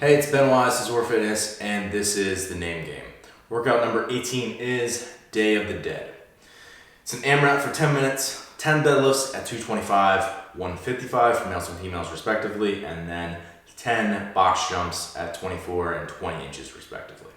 Hey, it's Benoit, this is ZOAR Fitness, and this is the name game. Workout number 18 is Day of the Dead. It's an AMRAP for 10 minutes, 10 deadlifts at 225, 155 for males and females respectively, and then 10 box jumps at 24 and 20 inches respectively.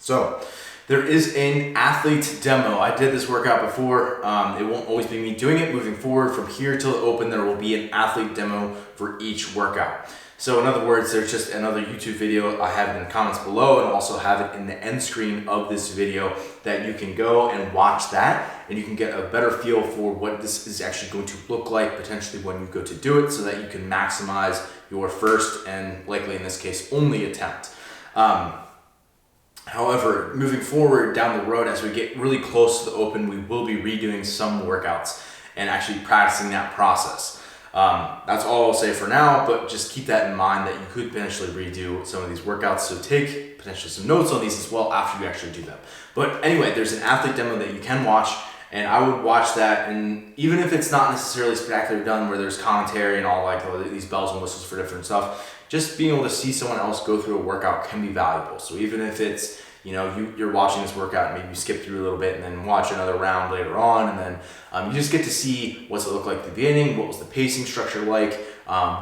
So, there is an athlete demo. I did this workout before. It won't always be me doing it. Moving forward from here till the open, there will be an athlete demo for each workout. So in other words, there's just another YouTube video. I have it in the comments below and also have it in the end screen of this video that you can go and watch that, and you can get a better feel for what this is actually going to look like potentially when you go to do it, so that you can maximize your first and likely in this case only attempt. However, moving forward down the road, as we get really close to the open, we will be redoing some workouts and actually practicing that process. That's all I'll say for now, but just keep that in mind that you could potentially redo some of these workouts. So take potentially some notes on these as well after you actually do them. But anyway, there's an athlete demo that you can watch, and I would watch that. And even if it's not necessarily spectacularly done, where there's commentary and all like these bells and whistles for different stuff, just being able to see someone else go through a workout can be valuable. So even if it's, you know, you're watching this workout, maybe you skip through a little bit and then watch another round later on, and then you just get to see what's it look like at the beginning, what was the pacing structure like,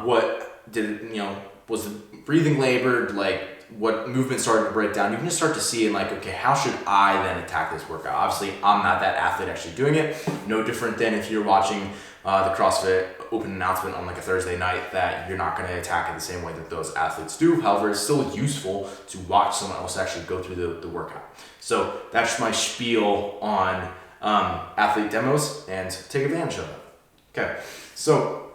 what did, you know, was the breathing labored, like what movement started to break down. You can just start to see and like, okay, how should I then attack this workout? Obviously, I'm not that athlete actually doing it. No different than if you're watching the CrossFit open announcement on like a Thursday night, that you're not going to attack it the same way that those athletes do. However, it's still useful to watch someone else actually go through the workout. So that's my spiel on athlete demos, and take advantage of it. Okay, so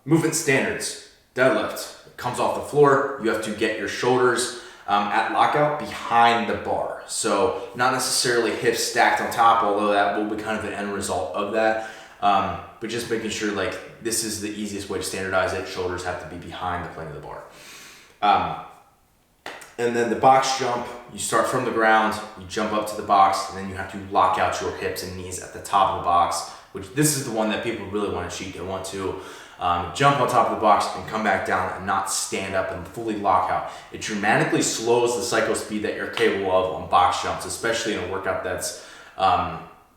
movement standards. Deadlift comes off the floor. You have to get your shoulders at lockout behind the bar. So not necessarily hips stacked on top, although that will be kind of the end result of that. But just making sure like this is the easiest way to standardize it. Shoulders have to be behind the plane of the bar. And then the box jump, you start from the ground, you jump up to the box, and then you have to lock out your hips and knees at the top of the box, which this is the one that people really want to cheat. They want to jump on top of the box and come back down and not stand up and fully lock out. It dramatically slows the cycle speed that you're capable of on box jumps, especially in a workout that's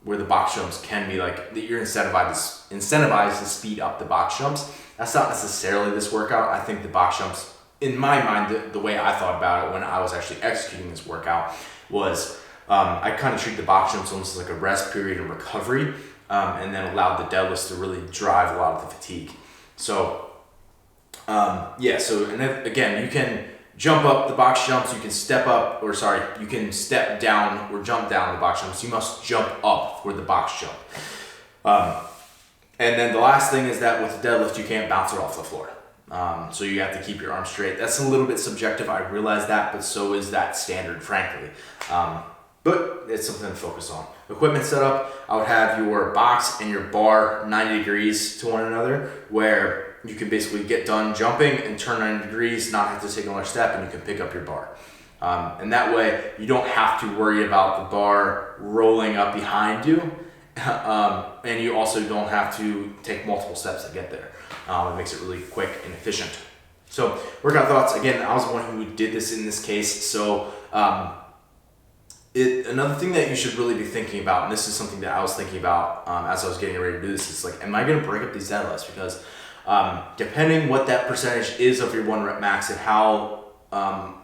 where the box jumps can be like, you're incentivized to speed up the box jumps. That's not necessarily this workout. I think the box jumps, in my mind, the way I thought about it when I was actually executing this workout was I kind of treat the box jumps almost like a rest period and recovery, and then allowed the deadlifts to really drive a lot of the fatigue. So yeah, so and then, again, you can jump up the box jumps, you can step up, or sorry, you can step down or jump down the box jumps. You must jump up for the box jump. And then the last thing is that with the deadlift, you can't bounce it off the floor. So you have to keep your arms straight. That's a little bit subjective, I realize that, but so is that standard, frankly. But it's something to focus on. Equipment setup, I would have your box and your bar 90 degrees to one another, where you can basically get done jumping and turn 90 degrees, not have to take another step, and you can pick up your bar. And that way, you don't have to worry about the bar rolling up behind you, and you also don't have to take multiple steps to get there. It makes it really quick and efficient. So, workout thoughts. Again, I was the one who did this in this case, so another thing that you should really be thinking about, and this is something that I was thinking about as I was getting ready to do this, is like, am I going to break up these deadlifts? Because depending what that percentage is of your 1 rep max and how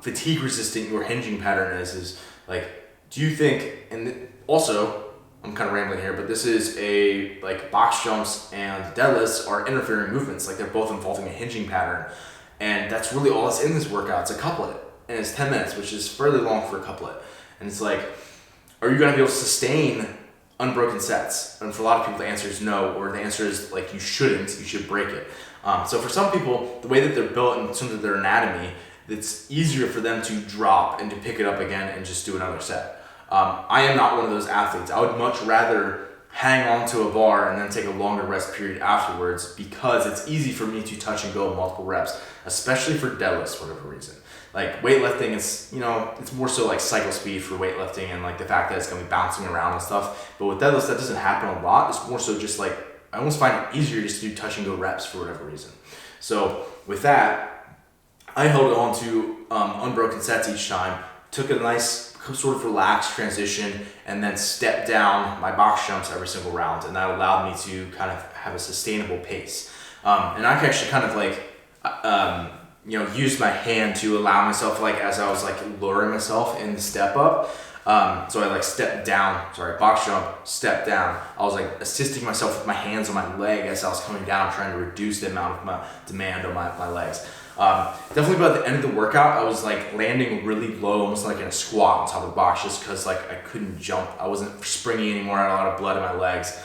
fatigue resistant your hinging pattern is like, do you think, and also, I'm kind of rambling here, but this is a, like, box jumps and deadlifts are interfering movements, like they're both involving a hinging pattern, and that's really all that's in this workout. It's a couplet, and it's 10 minutes, which is fairly long for a couplet. And it's like, are you going to be able to sustain unbroken sets? And for a lot of people, the answer is no, or the answer is like, you shouldn't, you should break it. So for some people, the way that they're built in terms of their anatomy, it's easier for them to drop and to pick it up again and just do another set. I am not one of those athletes. I would much rather hang on to a bar and then take a longer rest period afterwards, because it's easy for me to touch and go multiple reps, especially for deadlifts for whatever reason. Like weightlifting, it's, you know, it's more so like cycle speed for weightlifting and like the fact that it's gonna be bouncing around and stuff. But with deadlifts, that doesn't happen a lot. It's more so just like, I almost find it easier just to do touch and go reps for whatever reason. So with that, I held on to unbroken sets each time, took a nice sort of relaxed transition, and then stepped down my box jumps every single round, and that allowed me to kind of have a sustainable pace. And I could actually kind of like use my hand to allow myself, like as I was like lowering myself in the step up. So I like stepped down, box jump, step down. I was like assisting myself with my hands on my leg as I was coming down, trying to reduce the amount of my demand on my legs. Definitely by the end of the workout, I was like landing really low, almost like in a squat on top of the box, just because like I couldn't jump. I wasn't springy anymore. I had a lot of blood in my legs.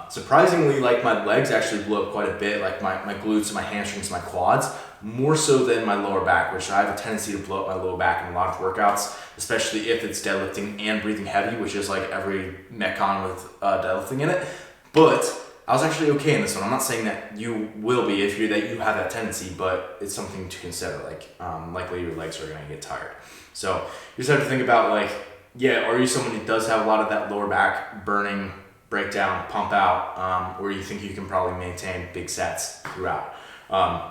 Surprisingly, like my legs actually blew up quite a bit, like my glutes, my hamstrings, my quads, more so than my lower back, which I have a tendency to blow up my lower back in a lot of workouts, especially if it's deadlifting and breathing heavy, which is like every Metcon with deadlifting in it. But I was actually okay in this one. I'm not saying that you will be if you have that tendency, but it's something to consider. Like likely your legs are gonna get tired. So you just have to think about like, are you someone who does have a lot of that lower back burning, breakdown, pump out, or you think you can probably maintain big sets throughout?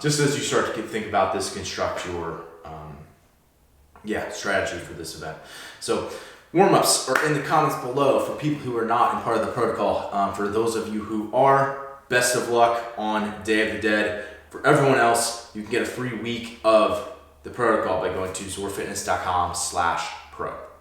Just as you start to think about this, construct your strategy for this event. So warm-ups are in the comments below for people who are not in part of the protocol. For those of you who are, best of luck on Day of the Dead. For everyone else, you can get a free week of the protocol by going to ZOARfitness.com/pro.